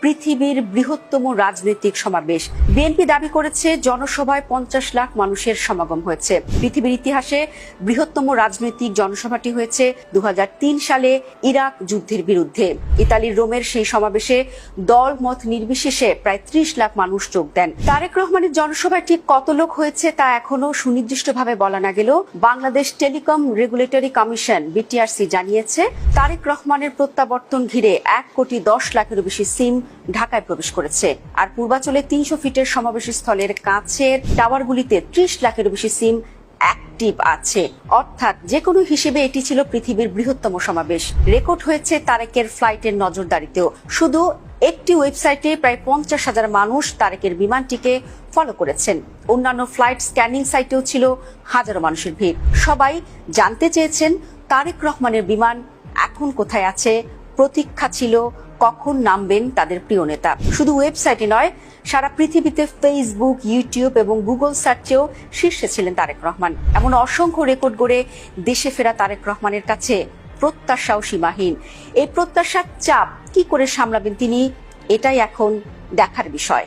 পৃথিবীর বৃহত্তম রাজনৈতিক সমাবেশ। বিএনপি দাবি করেছে জনসভায় 50 লাখ মানুষের সমাগম হয়েছে। পৃথিবীর ইতিহাসে বৃহত্তম রাজনৈতিক জনসভাটি হয়েছে 2003 সালে ইরাক যুদ্ধের বিরুদ্ধে। ইতালির রোমের সেই সমাবেশে দল মত নির্বিশেষে প্রায় 30 লাখ মানুষ যোগ দেন। তারেক রহমানের জনসভায় ঠিক কত লোক হয়েছে তা এখনো সুনির্দিষ্টভাবে বলা না গেলেও Bangladesh telecom regulatory commission BTRC জানিয়েছে তারেক রহমানের প্রত্যাবর্তন ঘিরে 1,10 লাখেরও বেশি সিম ঢাকায় প্রবেশ করেছে। আর পূর্বাঞ্চলে 300 ফিটের সমাবেশ স্থলের কাছের টাওয়ারগুলিতে 30 লাখেরও বেশি সিম অ্যাক্টিভ আছে। অর্থাৎ যে কোনো হিসেবে এটি ছিল পৃথিবীর বৃহত্তম সমাবেশ। রেকর্ড হয়েছে তারেকের ফ্লাইটের নজরদারিতেও। শুধু একটি ওয়েবসাইটে প্রায় 50,000 মানুষ তারেকের বিমানটিকে ফলো করেছেন। অন্যান্য ফ্লাইট স্ক্যানিং সাইটেও ছিল হাজারো মানুষের ভিড়। সবাই জানতে চেয়েছেন তারেক রহমানের বিমান এখন কোথায় আছে। প্রতীক্ষা ছিল কখন নামবেন তাদের প্রিয় নেতা। শুধু ওয়েবসাইটে নয়, সারা পৃথিবীতে ফেসবুক, ইউটিউব এবং গুগল সার্চেও শীর্ষে ছিলেন তারেক রহমান। এমন অসংখ্য রেকর্ড গড়ে দেশে ফেরা তারেক রহমানের কাছে প্রত্যাশাও সীমাহীন। এই প্রত্যাশার চাপ কি করে সামলাবেন তিনি, এটাই এখন দেখার বিষয়।